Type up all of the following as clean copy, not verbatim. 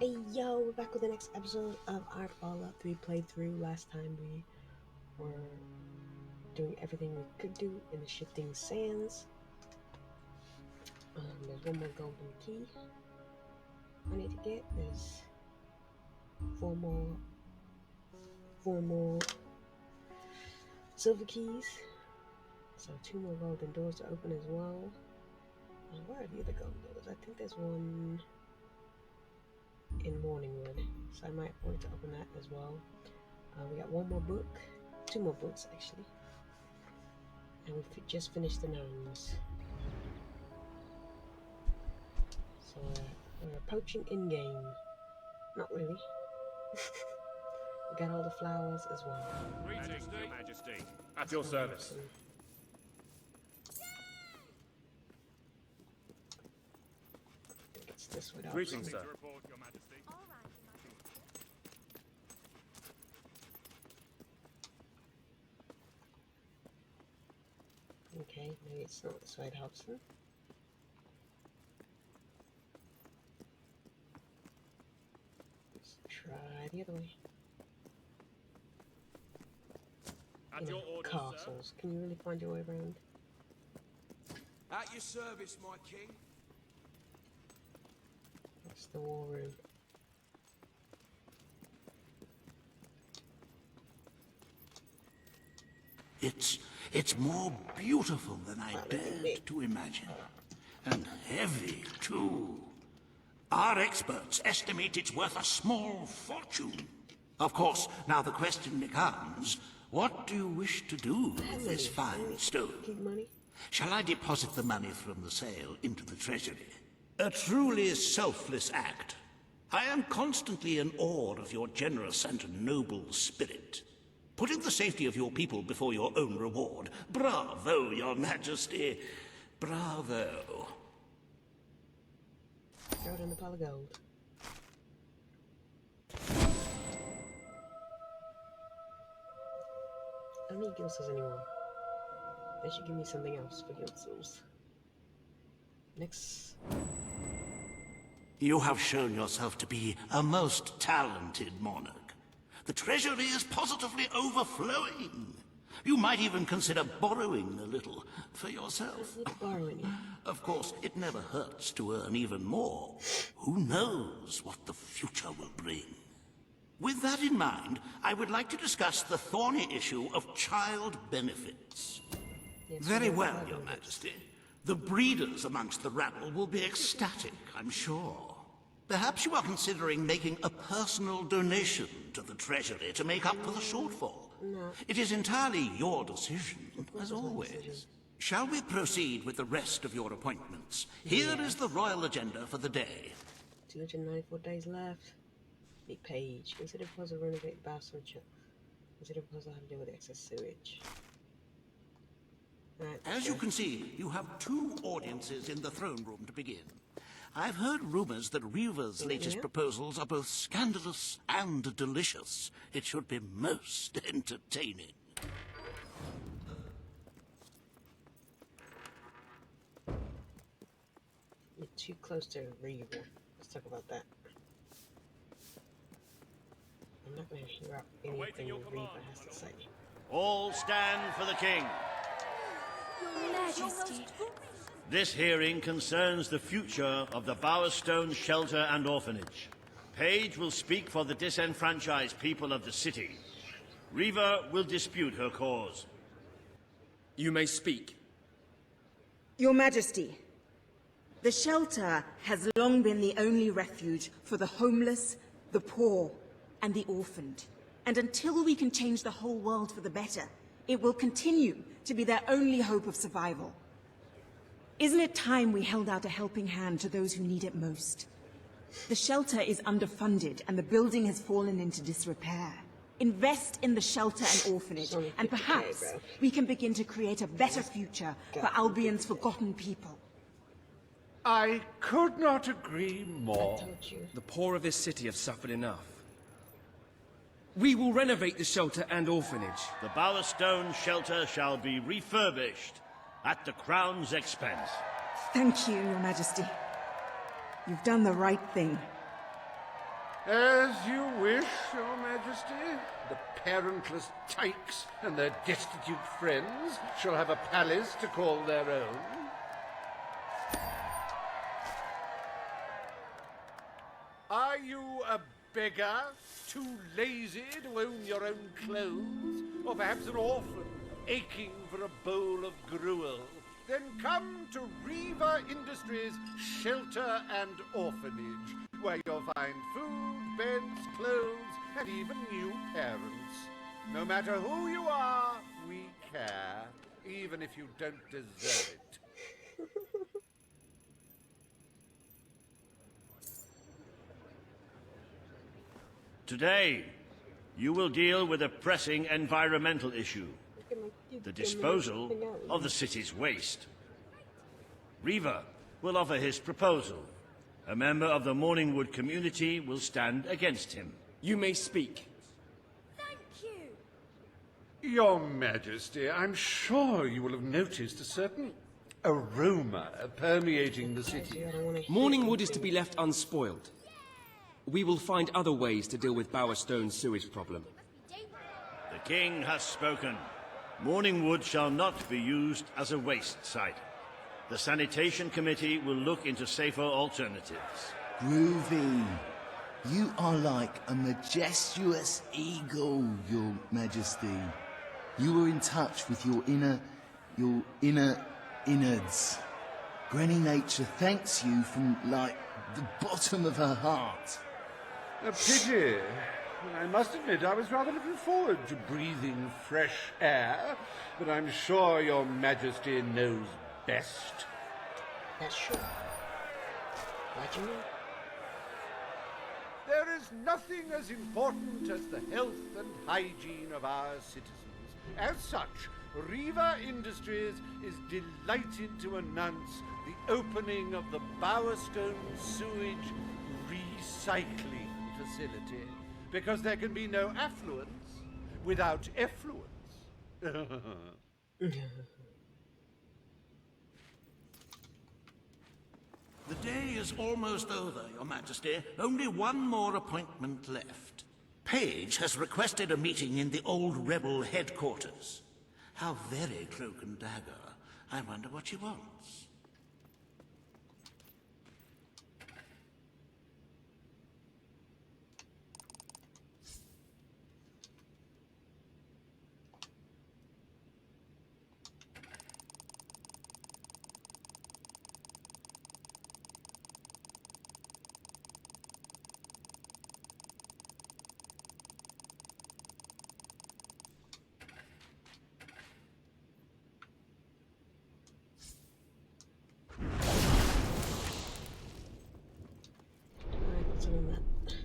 Hey yo, we're back with the next episode of our Fallout 3 playthrough. Last time we were doing everything we could do in the shifting sands. There's one more golden key I need to get. There's four more silver keys. So two more golden doors to open as well. Where are the other golden doors? I think there's one in Morningwood, so I might want to open that as well. We got one more book, two more books actually, and we just finished the Errands. So we're approaching in-game. Not really. We got all the flowers as well. Greetings, Your Majesty. At your service. I think it's this way. Greetings, sir. Okay, maybe it's not this way, Hobson. Let's try the other way. At your orders, castles. sir. Can you really find your way around? At your service, my king. That's the war room. It's more beautiful than I dared to imagine. And heavy, too. Our experts estimate it's worth a small fortune. Of course, now the question becomes, what do you wish to do with this fine stone? Keep money? Shall I deposit the money from the sale into the treasury? A truly selfless act. I am constantly in awe of your generous and noble spirit. Putting the safety of your people before your own reward. Bravo, Your Majesty. Bravo. Throw it in the pile of gold. I don't need gilses anymore. They should give me something else for gilses. Next. You have shown yourself to be a most talented monarch. The treasury is positively overflowing. You might even consider borrowing a little for yourself. Borrowing. Of course, it never hurts to earn even more. Who knows what the future will bring? With that in mind, I would like to discuss the thorny issue of child benefits. Yes, Very well, Your Majesty. The breeders amongst the rabble will be ecstatic, I'm sure. Perhaps you are considering making a personal donation to the treasury to make up for the shortfall. No. It is entirely your decision, as always. Shall we proceed with the rest of your appointments? Here is the royal agenda for the day. 294 days left. Need page. Consider proposal to renovate bathroom. Consider proposal have to do with excess sewage. Right, As you can see, you have two audiences in the throne room to begin. I've heard rumors that Reaver's latest proposals are both scandalous and delicious. It should be most entertaining. You're too close to Reaver. Let's talk about that. I'm not going to hear out anything Reaver has to say. All stand for the king. Your Majesty. This hearing concerns the future of the Bowerstone Shelter and Orphanage. Paige will speak for the disenfranchised people of the city. Reaver will dispute her cause. You may speak. Your Majesty, the shelter has long been the only refuge for the homeless, the poor, and the orphaned. And until we can change the whole world for the better, it will continue to be their only hope of survival. Isn't it time we held out a helping hand to those who need it most? The shelter is underfunded and the building has fallen into disrepair. Invest in the shelter and orphanage, and perhaps we can begin to create a better future for Albion's forgotten people. I could not agree more. The poor of this city have suffered enough. We will renovate the shelter and orphanage. The Bowerstone Shelter shall be refurbished at the Crown's expense. Thank you, Your Majesty. You've done the right thing. As you wish, Your Majesty. The parentless tykes and their destitute friends shall have a palace to call their own. Are you a beggar, too lazy to own your own clothes? Or perhaps an orphan, aching for a bowl of gruel? Then come to Reaver Industries Shelter and Orphanage, where you'll find food, beds, clothes, and even new parents. No matter who you are, we care, even if you don't deserve it. Today, you will deal with a pressing environmental issue. The disposal of the city's waste. Reaver will offer his proposal. A member of the Morningwood community will stand against him. You may speak. Thank you. Your Majesty, I'm sure you will have noticed a certain aroma permeating the city. Morningwood is to be left unspoiled. We will find other ways to deal with Bowerstone's sewage problem. The king has spoken. Morningwood shall not be used as a waste site. The sanitation committee will look into safer alternatives. Groovy. You are like a majestuous eagle, Your Majesty. You are in touch with your inner innards. Granny Nature thanks you from, like, the bottom of her heart. A pity. I must admit I was rather looking forward to breathing fresh air, but I'm sure Your Majesty knows best. That's true. Why'd you know? There is nothing as important as the health and hygiene of our citizens. As such, Reaver Industries is delighted to announce the opening of the Bowerstone Sewage Recycling Facility, because there can be no affluence without effluence. The day is almost over, Your Majesty. Only one more appointment left. Page has requested a meeting in the old rebel headquarters. How very cloak and dagger. I wonder what she wants.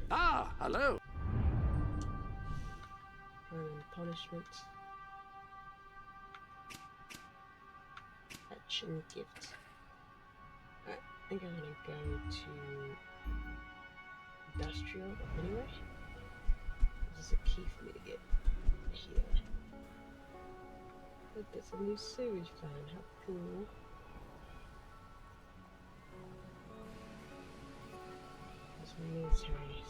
Ah, hello. Punishment. Action gift. I think I'm gonna go to industrial anyway. This is a key for me to get here. Look, there's a new sewage plan. How cool. There's military.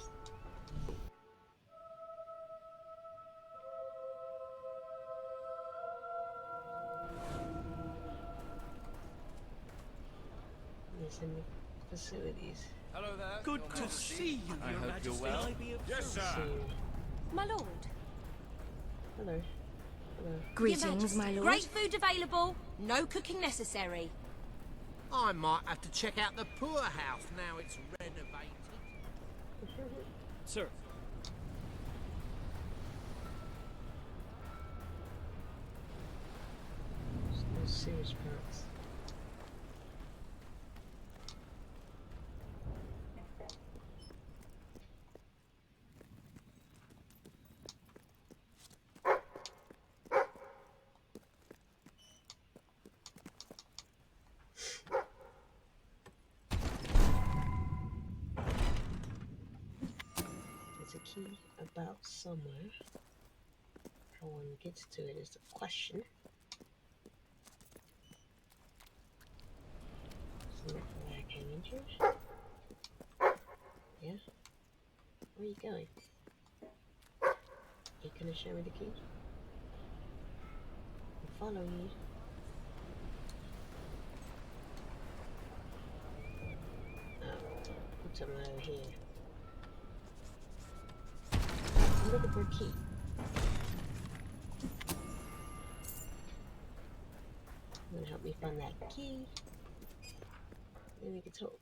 There's any facilities. Hello there. Good to see you, I hope you're well. Yes, sir. My lord. Hello. Hello. Greetings, my lord. Great food available. No cooking necessary. I might have to check out the poorhouse now it's renovated. Sir. There's no sewage parts. There's a key about somewhere. How one gets to it is the question. So not where I came in here. Yeah. Where are you going? You gonna show me the key? I'll follow you. Oh, put some over here. I'm looking for a key. You wanna help me find that key? Then we can talk.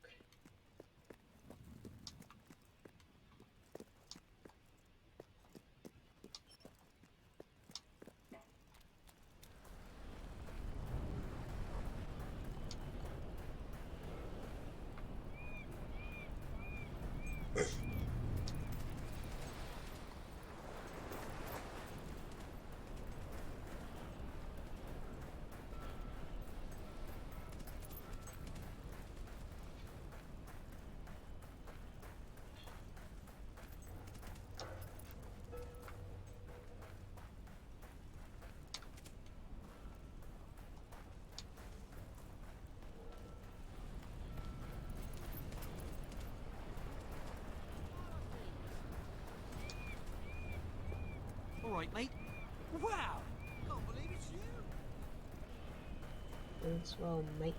All right, mate. Wow! Can't believe it's you. Thanks, well, mate.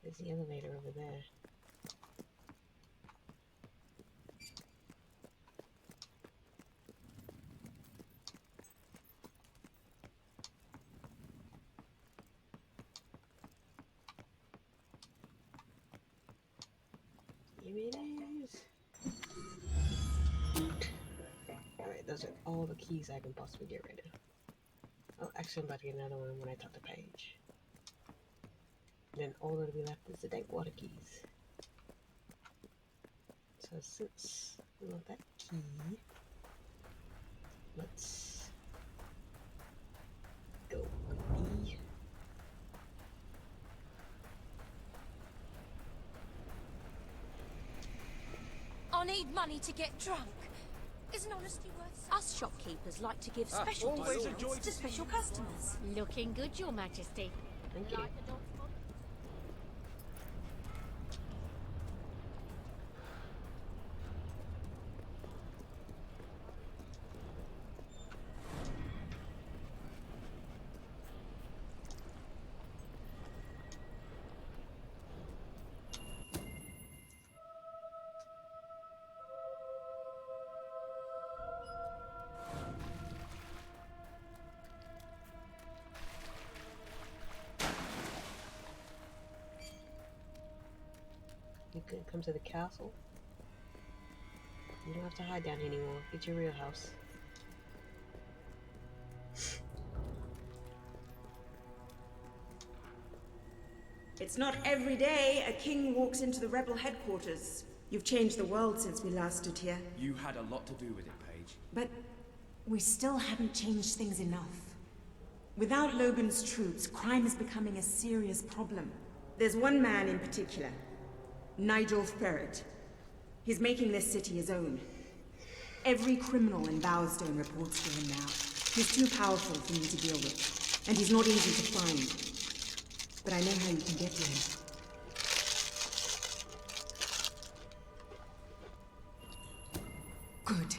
There's the elevator over there. Here it is. Alright, those are all the keys I can possibly get rid of. Oh, actually I'm about to get another one when I talk to Paige. Then all that'll be left is the dank water keys. So since we want that key, let's go with B. I need money to get drunk. Isn't honesty worth something? Us shopkeepers like to give special always a discounts joy to to see special you. customers. Looking good, Your Majesty. Thank you. You can come to the castle. You don't have to hide down here anymore. Get your real house. It's not every day a king walks into the rebel headquarters. You've changed the world since we last stood here. You had a lot to do with it, Paige. But we still haven't changed things enough. Without Logan's troops, crime is becoming a serious problem. There's one man in particular, Nigel Ferret. He's making this city his own. Every criminal in Bowerstone reports to him now. He's too powerful for me to deal with, and he's not easy to find. But I know how you can get to him. Good.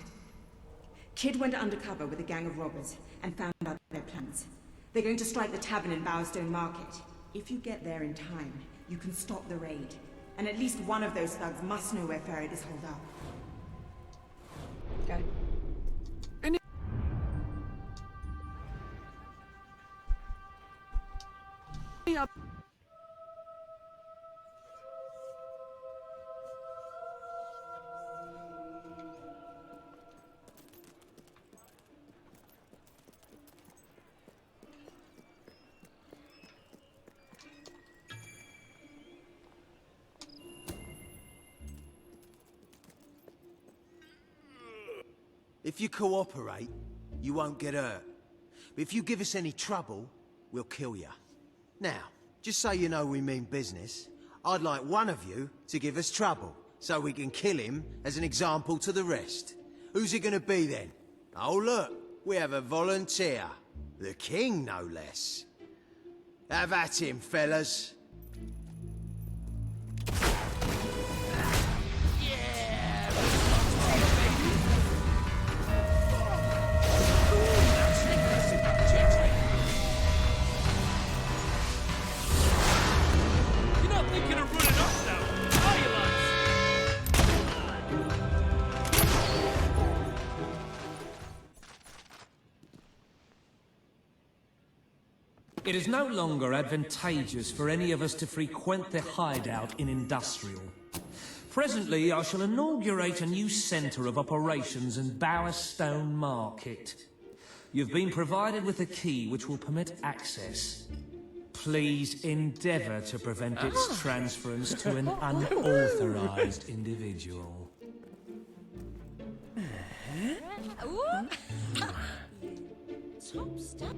Kid went undercover with a gang of robbers and found out their plans. They're going to strike the tavern in Bowerstone Market. If you get there in time, you can stop the raid. And at least one of those thugs must know where Ferret is holed up. Okay. If you cooperate, you won't get hurt. But if you give us any trouble, we'll kill you. Now, just so you know we mean business, I'd like one of you to give us trouble, so we can kill him as an example to the rest. Who's it gonna be then? Oh look, we have a volunteer. The king, no less. Have at him, fellas. It is no longer advantageous for any of us to frequent the hideout in Industrial. Presently, I shall inaugurate a new centre of operations in Bowerstone Market. You've been provided with a key which will permit access. Please endeavour to prevent its transference to an unauthorised individual. Top stuff.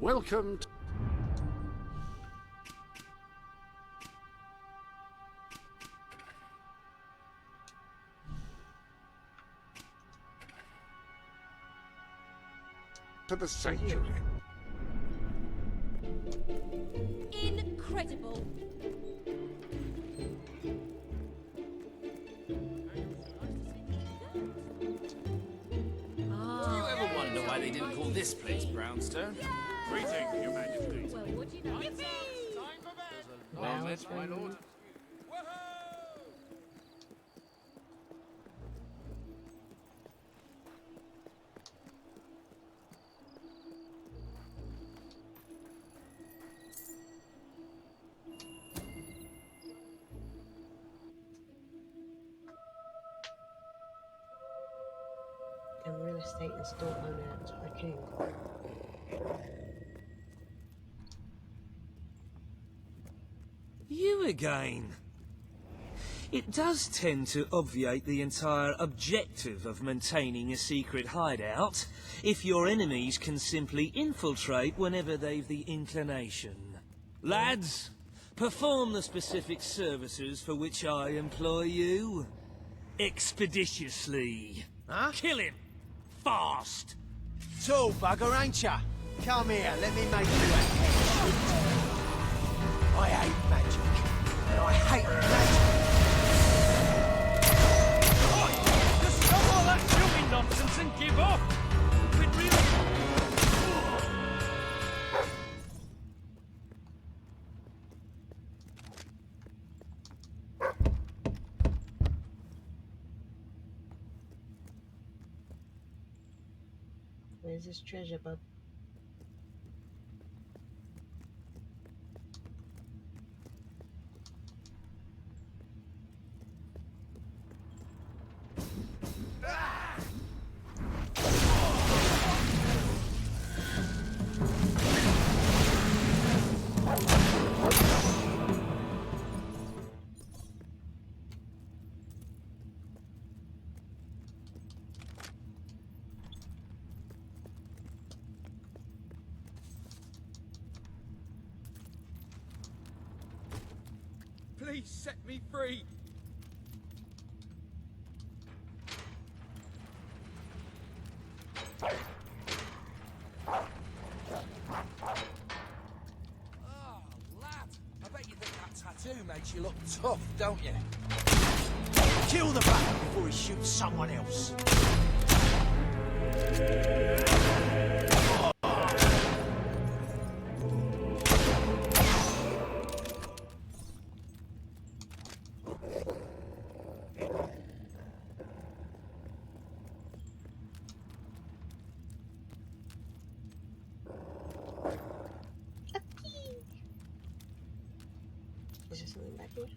Welcome to the sanctuary. Incredible. Do you ever wonder why they didn't call this place Brownstone? Greeting, Your Majesty. Well, would you know? Well met, my lord. And real estate and store owner to our king. You again. It does tend to obviate the entire objective of maintaining a secret hideout if your enemies can simply infiltrate whenever they've the inclination. Lads, perform the specific services for which I employ you. Expeditiously. Huh? Kill him. Fast. Tall bugger, ain't ya? Come here, let me make you a head. I hate magic, and I hate magic. Just stop all that shooting nonsense and give up! It really... Where's this treasure, bub? Please set me free! Oh, lad, I bet you think that tattoo makes you look tough, don't you? Kill the bugger before he shoots someone else. Is there something back here?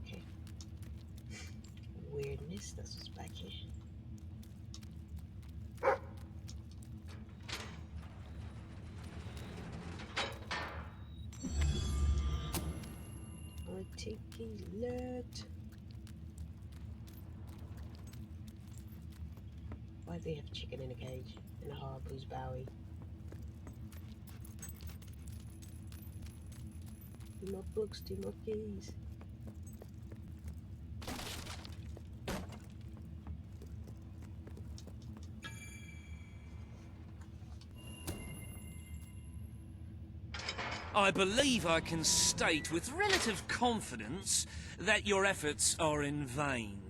Okay. Weirdness, that's what's back here. Tiki's alert. Why do they have chicken in a cage and a harpoo's bowie? Too much books, too much keys. I believe I can state with relative confidence that your efforts are in vain.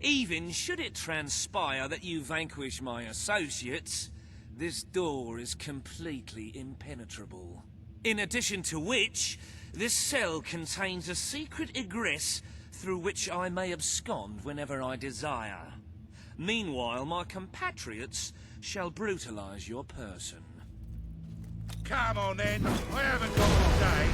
Even should it transpire that you vanquish my associates, this door is completely impenetrable. In addition to which, this cell contains a secret egress through which I may abscond whenever I desire. Meanwhile, my compatriots shall brutalize your person. Come on then, I haven't got all day.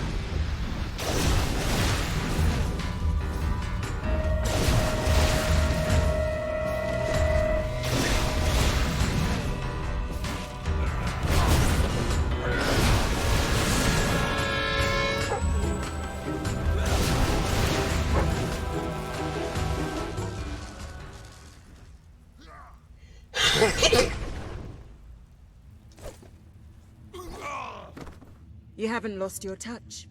You haven't lost your touch.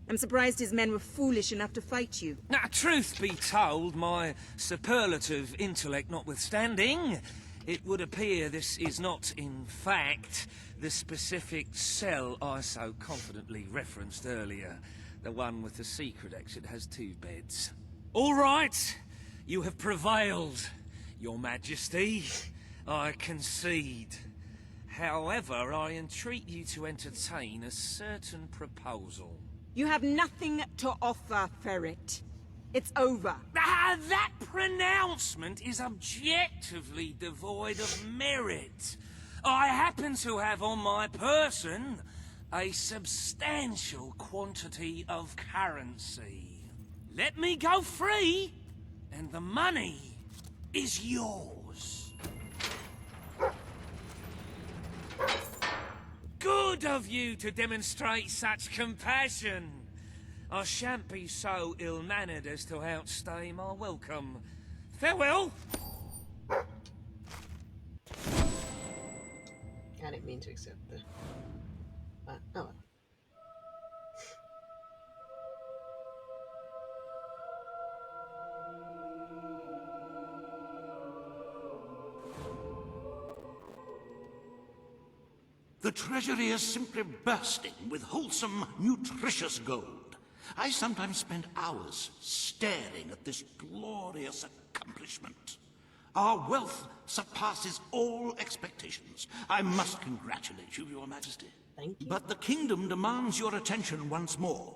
I'm surprised his men were foolish enough to fight you. Now, truth be told, my superlative intellect notwithstanding, it would appear this is not, in fact, the specific cell I so confidently referenced earlier. The one with the secret exit has 2 beds. All right, you have prevailed, Your Majesty. I concede. However, I entreat you to entertain a certain proposal. You have nothing to offer, Ferret. It's over. Ah, that pronouncement is objectively devoid of merit. I happen to have on my person a substantial quantity of currency. Let me go free, and the money is yours. Good of you to demonstrate such compassion. I shan't be so ill-mannered as to outstay my welcome. Farewell! I didn't mean to accept the... oh well. The treasury is simply bursting with wholesome, nutritious gold. I sometimes spend hours staring at this glorious accomplishment. Our wealth surpasses all expectations. I must congratulate you, Your Majesty. Thank you. But the kingdom demands your attention once more.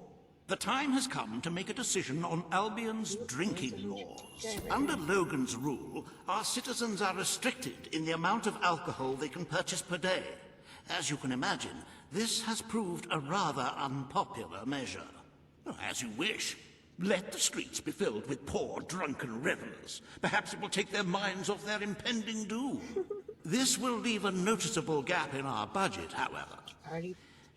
The time has come to make a decision on Albion's drinking laws. Under Logan's rule, our citizens are restricted in the amount of alcohol they can purchase per day. As you can imagine, this has proved a rather unpopular measure. As you wish. Let the streets be filled with poor, drunken revelers. Perhaps it will take their minds off their impending doom. This will leave a noticeable gap in our budget, however.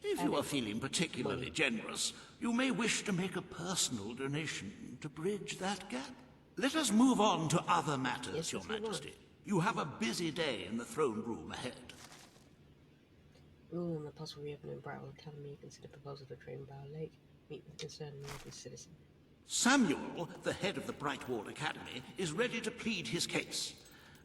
If you are feeling particularly generous, you may wish to make a personal donation to bridge that gap. Let us move on to other matters, Your Majesty. You have a busy day in the throne room ahead. Rule on the possible reopening of Brightwell Academy. Consider proposal to train Bow Lake. Meet with concerned local citizen. Samuel, the head of the Brightwall Academy, is ready to plead his case.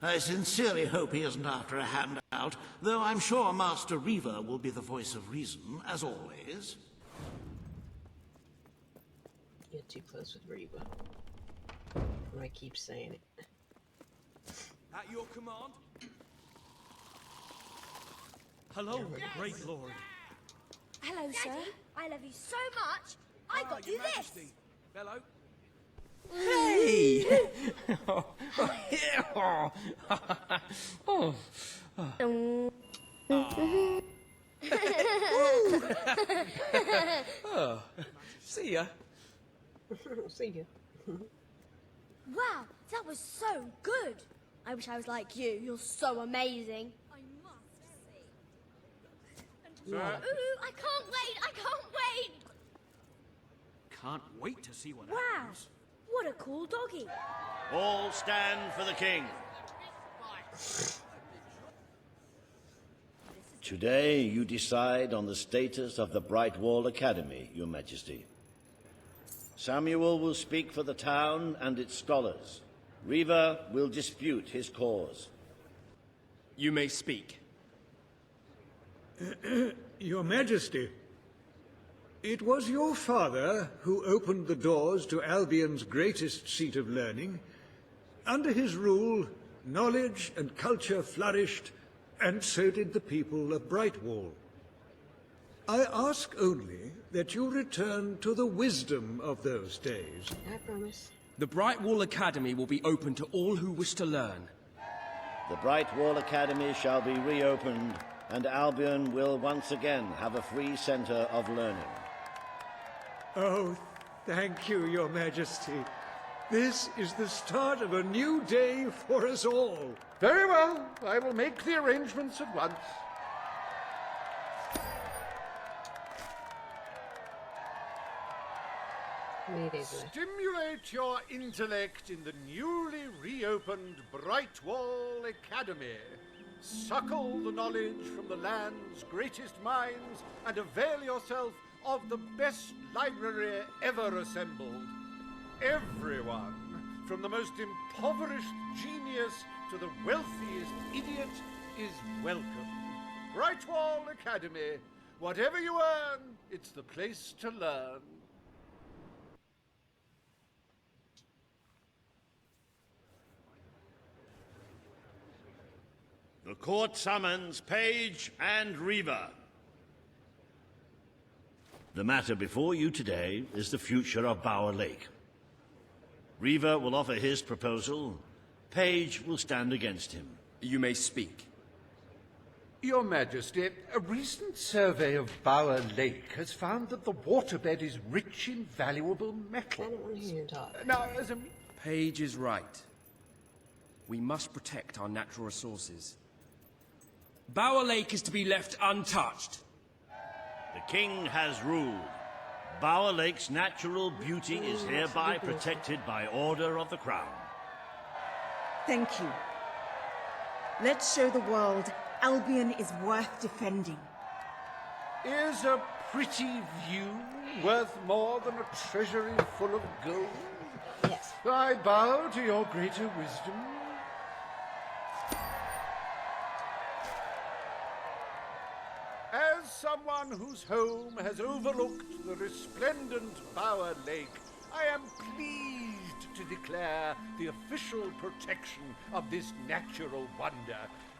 I sincerely hope he isn't after a handout, though I'm sure Master Reaver will be the voice of reason, as always. You're too close with Reaver. I keep saying it. At your command? Hello, great lord. Hello, sir. I love you so much. I got you this. Hello. Hey! Oh, see ya. See ya. Wow, that was so good. I wish I was like you. You're so amazing. I must see. Sir? Ooh, I can't wait. I can't wait. Can't wait to see what Wow, happens. what a cool doggy. All stand for the king. Today you decide on the status of the Brightwall Academy, Your Majesty. Samuel will speak for the town and its scholars. Riva will dispute his cause. You may speak. Your Majesty, it was your father who opened the doors to Albion's greatest seat of learning. Under his rule, knowledge and culture flourished, and so did the people of Brightwall. I ask only that you return to the wisdom of those days. I promise. The Brightwall Academy will be open to all who wish to learn. The Brightwall Academy shall be reopened, and Albion will once again have a free centre of learning. Oh, thank you, Your Majesty. This is the start of a new day for us all. Very well. I will make the arrangements at once. How many days left? Stimulate your intellect in the newly reopened Brightwall Academy. Suckle the knowledge from the land's greatest minds and avail yourself of the best library ever assembled. Everyone, from the most impoverished genius to the wealthiest idiot, is welcome. Brightwall Academy. Whatever you earn, it's the place to learn. The court summons Page and Riva. The matter before you today is the future of Bower Lake. Riva will offer his proposal. Page will stand against him. You may speak. Your Majesty, a recent survey of Bower Lake has found that the waterbed is rich in valuable metals. I don't want to hear you talk. Now, as a... Page is right. We must protect our natural resources. Bower Lake is to be left untouched. The king has ruled. Bower Lake's natural beauty is hereby protected by order of the crown. Thank you. Let's show the world Albion is worth defending. Is a pretty view worth more than a treasury full of gold? Yes. I bow to your greater wisdom. As someone whose home has overlooked the resplendent Bower Lake, I am pleased to declare the official protection of this natural wonder.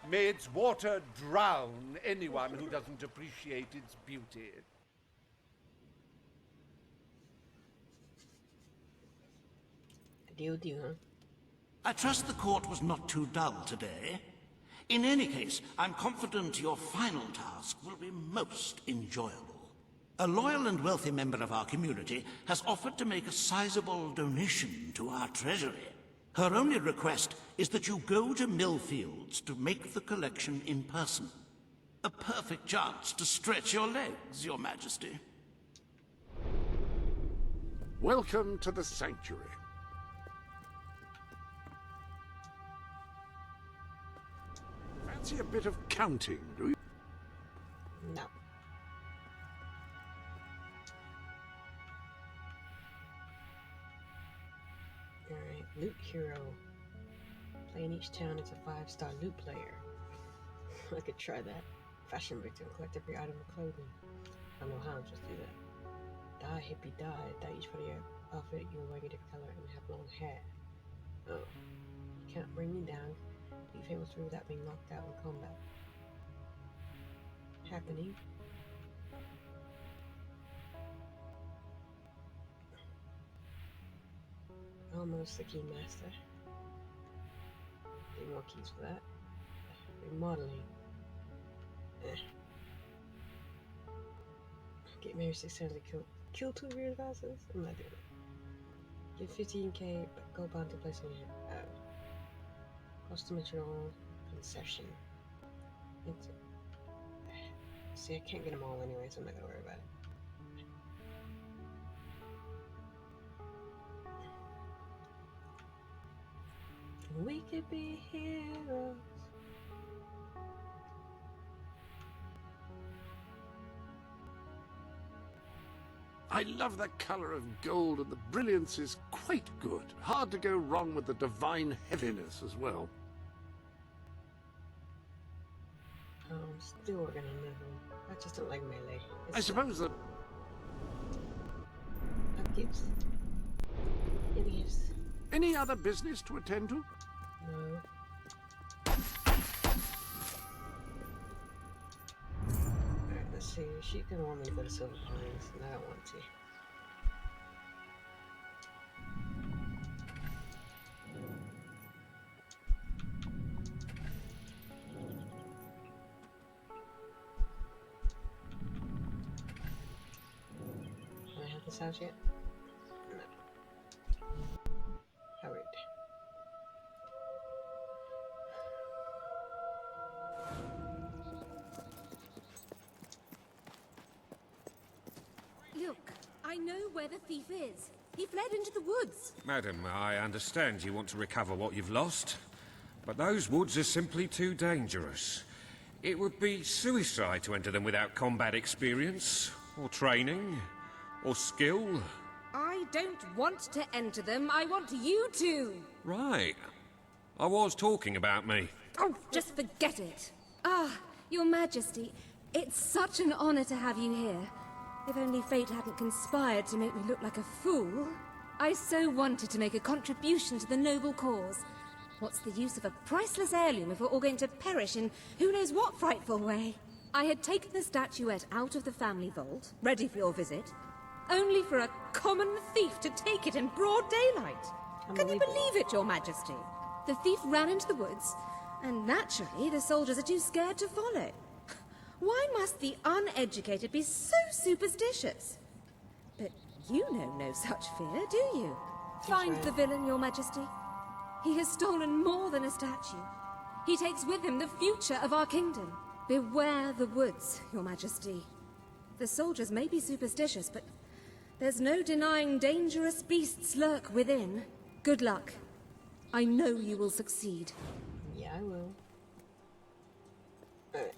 May its water drown anyone who doesn't appreciate its beauty. The deal, huh? I trust the court was not too dull today. In any case, I'm confident your final task will be most enjoyable. A loyal and wealthy member of our community has offered to make a sizable donation to our treasury. Her only request is that you go to Millfields to make the collection in person. A perfect chance to stretch your legs, Your Majesty. Welcome to the Sanctuary. Fancy a bit of counting, do you? No. Alright, Loot Hero. Playing each town as a 5-star loot player. I could try that. Fashion victim, collect every item of clothing. I don't know how I'm supposed to do that. Die, hippie, die. Die each for your outfit, you will wear a different color and have long hair. Oh. You can't bring me down. Be Fable through without being knocked out in combat. Happening. Almost the Keymaster. Need more keys for that. Remodeling. Get married 600 to kill 2 weird bosses? I'm not doing it. Get 15k, but go bound to place in your custom material concession. See, I can't get them all anyway, so I'm not gonna worry about it. We could be heroes. I love the colour of gold, and the brilliance is quite good. Hard to go wrong with the divine heaviness as well. I'm still working on level. I just don't like melee. I suppose that... Gifts. Any gifts? Any other business to attend to? No. Alright, let's see. She didn't want me to go to Silver Pines, and I don't want to. Do I have this house yet? No. How rude. Look, I know where the thief is. He fled into the woods. Madam, I understand you want to recover what you've lost, but those woods are simply too dangerous. It would be suicide to enter them without combat experience, or training, or skill. I don't want to enter them. I want you to. Right. I was talking about me. Oh, just forget it. Ah, Your Majesty, it's such an honor to have you here. If only fate hadn't conspired to make me look like a fool. I so wanted to make a contribution to the noble cause. What's the use of a priceless heirloom if we're all going to perish in who knows what frightful way? I had taken the statuette out of the family vault, ready for your visit, only for a common thief to take it in broad daylight. Can you believe it, Your Majesty? The thief ran into the woods, and naturally the soldiers are too scared to follow. Why must the uneducated be so superstitious? But you know no such fear, do you? Find the villain, Your Majesty. He has stolen more than a statue. He takes with him the future of our kingdom. Beware the woods, Your Majesty. The soldiers may be superstitious, but there's no denying dangerous beasts lurk within. Good luck. I know you will succeed. Yeah, I will. Alright.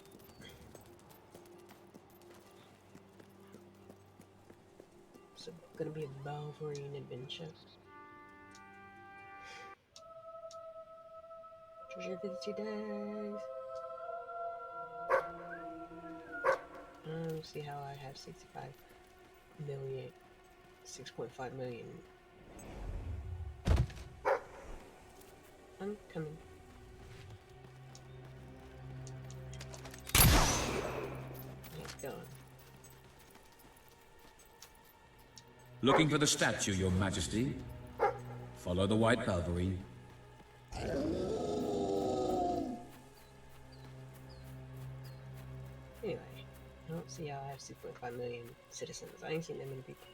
So, gonna be a Balverine adventure. Treasure 52 days. See how I have 65 million, 6.5 million. I'm coming. It's gone. Looking for the statue, Your Majesty. Follow the white Balverine. Anyway, I don't see how I have 6.5 million citizens. I ain't seen that many people.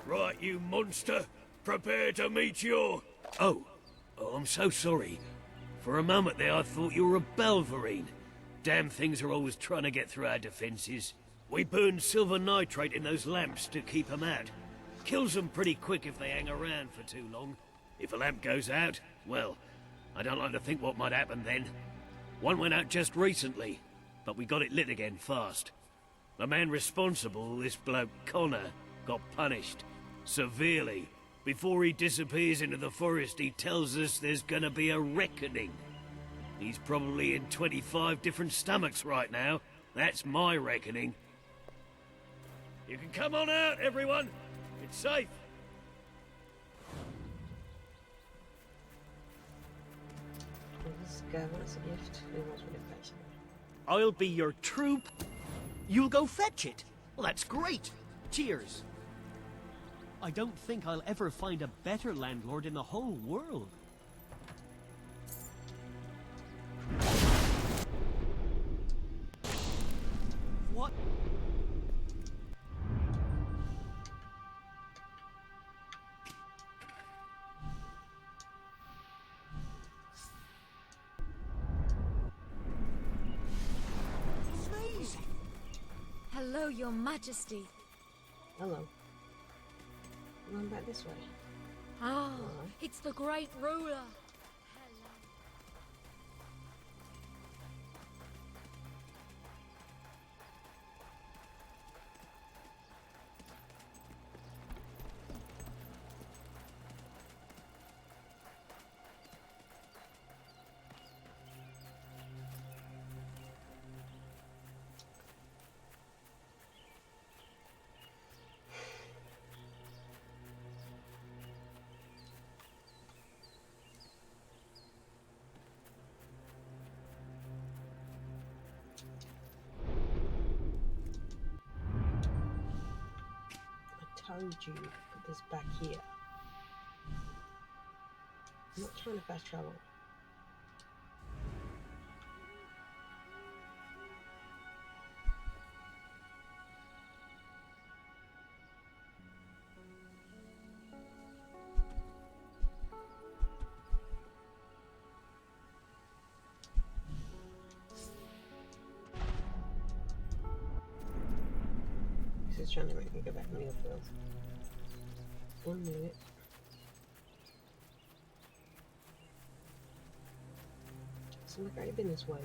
Right, you monster. Prepare to meet your... Oh, I'm so sorry. For a moment there I thought you were a Balverine. Damn things are always trying to get through our defenses. We burn silver nitrate in those lamps to keep them out. Kills them pretty quick if they hang around for too long. If a lamp goes out, well, I don't like to think what might happen then. One went out just recently, but we got it lit again fast. The man responsible, this bloke Connor, got punished. Severely. Before he disappears into the forest, he tells us there's gonna be a reckoning. He's probably in 25 different stomachs right now. That's my reckoning. You can come on out, everyone. It's safe. This guy wants a gift. He wants me to pass I'll be your troop. You'll go fetch it. Well, that's great. Cheers. I don't think I'll ever find a better landlord in the whole world. What? Hello, Your Majesty. Hello. I'm going back this way. Ah, it's the great ruler. Told you to put this back here. I'm not trying to fast travel. This is trying to make me go back to Millfield. 1 minute. So look, I've already been this way.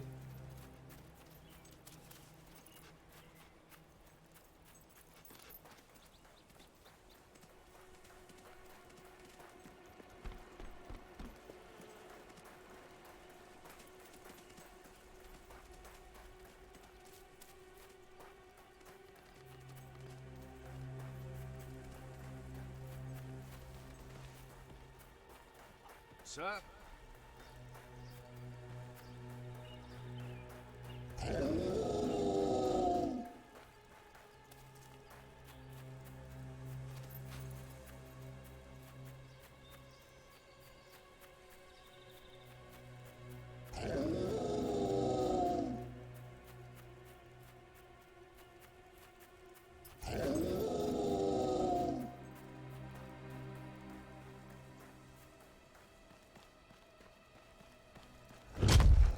Sir?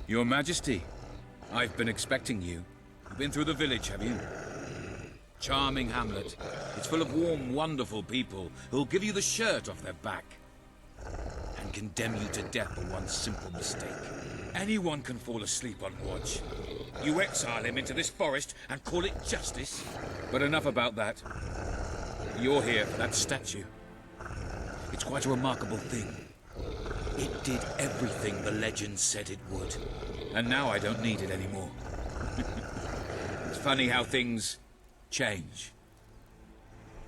Your Majesty, I've been expecting you. You've been through the village, have you? Charming hamlet. It's full of warm, wonderful people who'll give you the shirt off their back and condemn you to death for one simple mistake. Anyone can fall asleep on watch. You exile him into this forest and call it justice? But enough about that. You're here for that statue. It's quite a remarkable thing. It did everything the legend said it would. And now I don't need it anymore. It's funny how things change.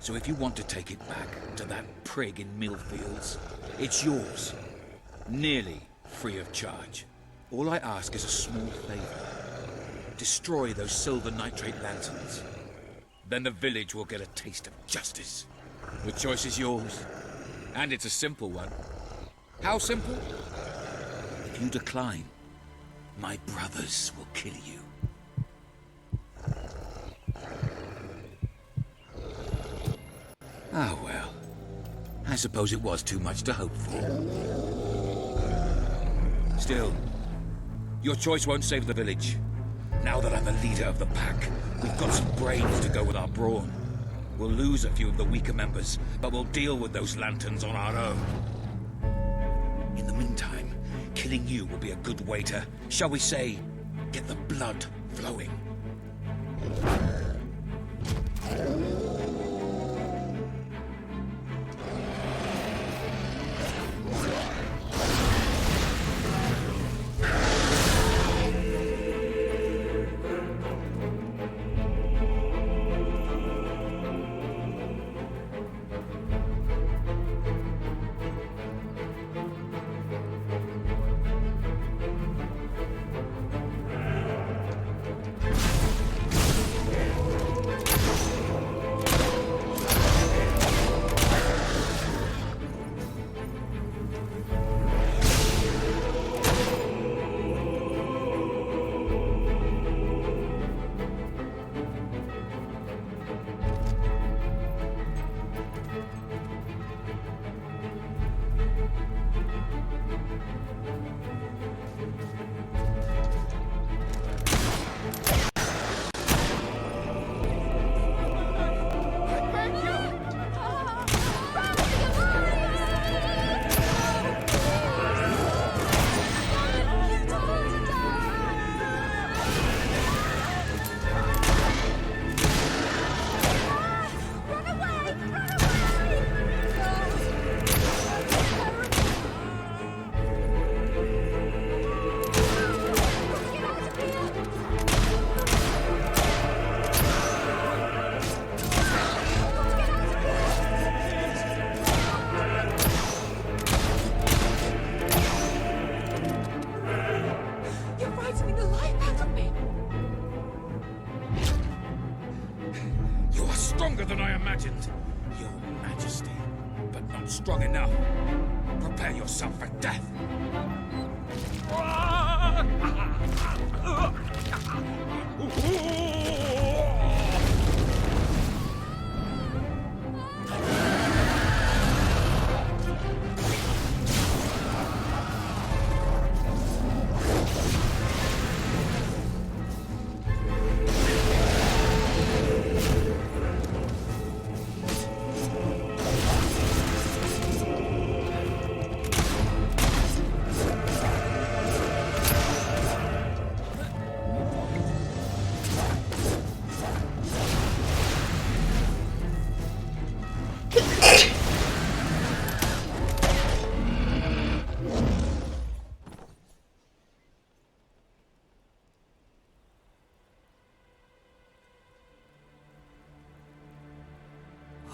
So if you want to take it back to that prig in Millfields, it's yours. Nearly free of charge. All I ask is a small favor. Destroy those silver nitrate lanterns. Then the village will get a taste of justice. The choice is yours. And it's a simple one. How simple? If you decline, my brothers will kill you. Ah, well. I suppose it was too much to hope for. Still, your choice won't save the village. Now that I'm the leader of the pack, we've got some brains to go with our brawn. We'll lose a few of the weaker members, but we'll deal with those lanterns on our own. In the meantime, killing you will be a good way to, shall we say, get the blood flowing. Your Majesty, but not strong enough. Prepare yourself for death.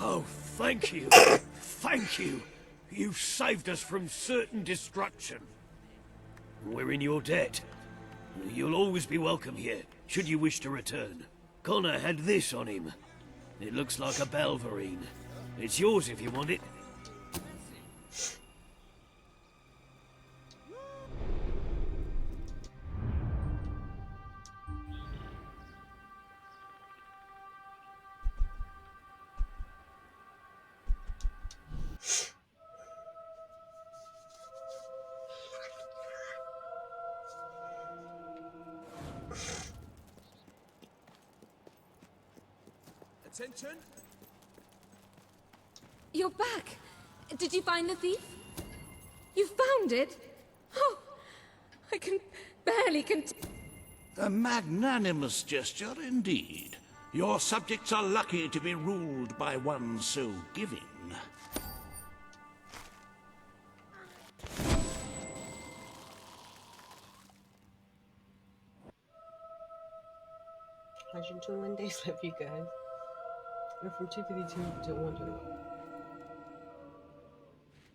Oh, thank you. Thank you. You saved us from certain destruction. We're in your debt. You'll always be welcome here, should you wish to return. Connor had this on him. It looks like a Belverine. It's yours if you want it. Attention! You're back! Did you find the thief? You found it? Oh, I can barely A magnanimous gesture indeed. Your subjects are lucky to be ruled by one so giving. $121 days left, you guys. We're from 252 to 121.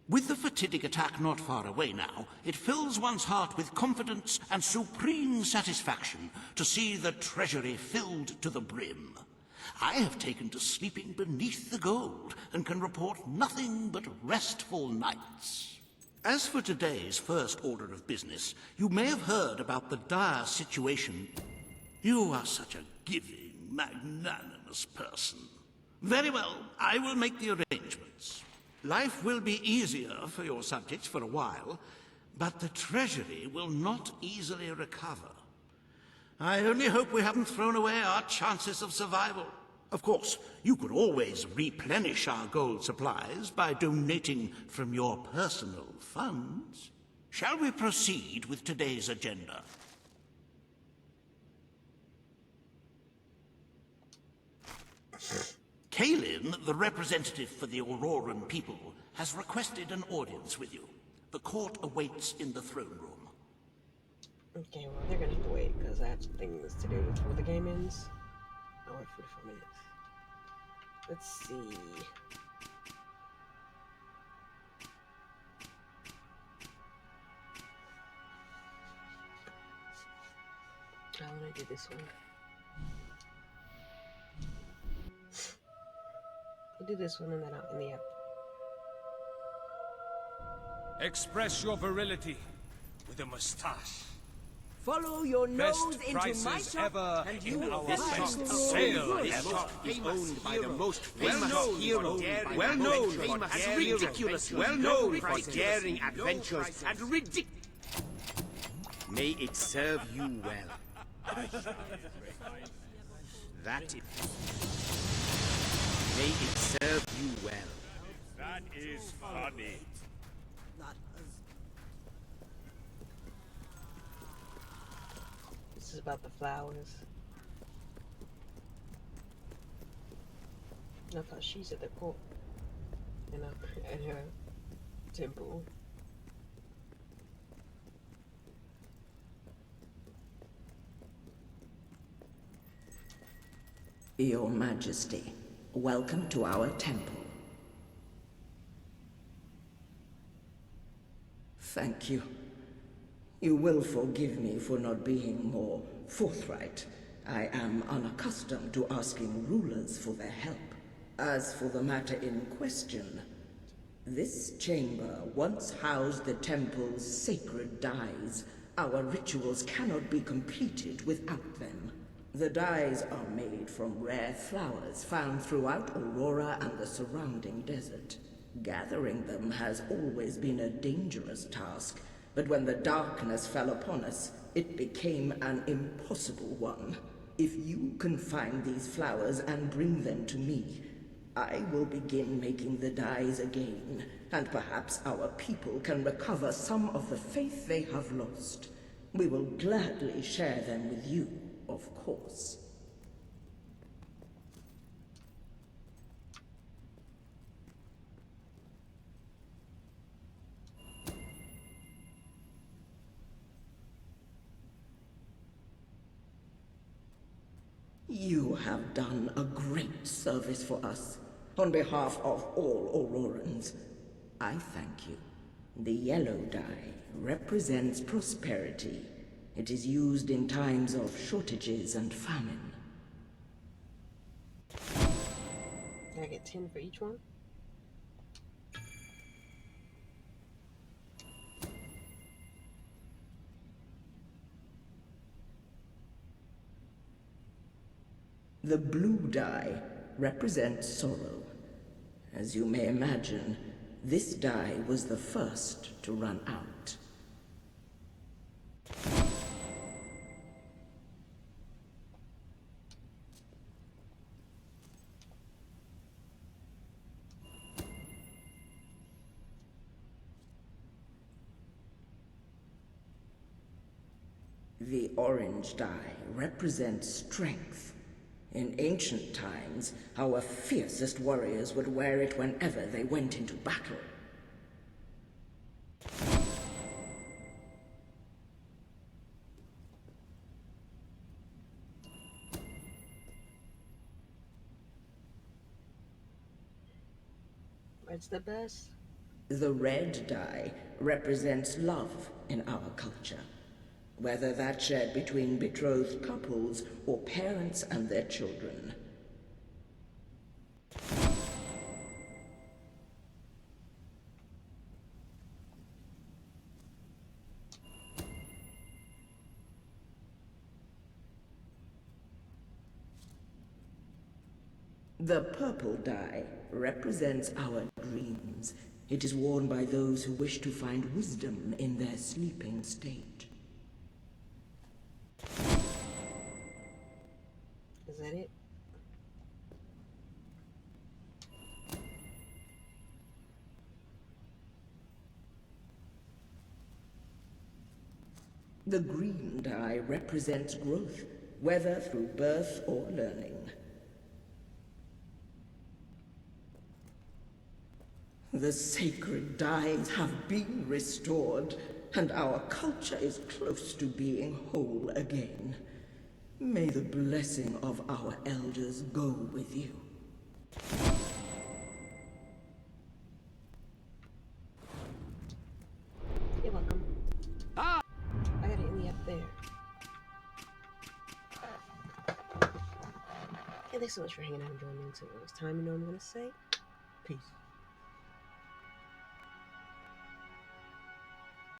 With the fatidic attack not far away now, it fills one's heart with confidence and supreme satisfaction to see the treasury filled to the brim. I have taken to sleeping beneath the gold and can report nothing but restful nights. As for today's first order of business, you may have heard about the dire situation. You are such a giving, magnanimous person. Very well, I will make the arrangements. Life will be easier for your subjects for a while, but the treasury will not easily recover. I only hope we haven't thrown away our chances of survival. Of course, you could always replenish our gold supplies by donating from your personal funds. Shall we proceed with today's agenda? Kalin, the representative for the Auroran people, has requested an audience with you. The court awaits in the throne room. Okay, well, they're gonna have to wait, because I have some things to do before the game ends. I'll wait 44 minutes. Let's see. I want to do this one. I'll do this one and then out in the app. Express your virility with a moustache. Follow your nose Best into my prices shop, ever and in you will our find best a sale good ever. shop Is owned by the most well-known hero, well-known and ridiculous, well-known for daring adventures and ridiculous. May it serve you well. That it. May it serve you well. That is funny. This is about the flowers. I thought she's at the court. You know, at her temple. Your Majesty, welcome to our temple. Thank you. You will forgive me for not being more forthright. I am unaccustomed to asking rulers for their help. As for the matter in question, this chamber once housed the temple's sacred dyes. Our rituals cannot be completed without them. The dyes are made from rare flowers found throughout Aurora and the surrounding desert. Gathering them has always been a dangerous task, but when the darkness fell upon us, it became an impossible one. If you can find these flowers and bring them to me, I will begin making the dyes again, and perhaps our people can recover some of the faith they have lost. We will gladly share them with you, of course. You have done a great service for us. On behalf of all Aurorans, I thank you. The yellow dye represents prosperity. It is used in times of shortages and famine. Can I get 10 for each one? The blue dye represents sorrow. As you may imagine, this dye was the first to run out. The orange dye represents strength. In ancient times, our fiercest warriors would wear it whenever they went into battle. What's the best? The red dye represents love in our culture. Whether that's shared between betrothed couples or parents and their children. The purple dye represents our dreams. It is worn by those who wish to find wisdom in their sleeping state. Is that it? The green dye represents growth, whether through birth or learning. The sacred dyes have been restored, and our culture is close to being whole again. May the blessing of our elders go with you. You're welcome. I got it in the up there. Hey, thanks so much for hanging out and joining me until it was time. You know what I'm gonna say? Peace.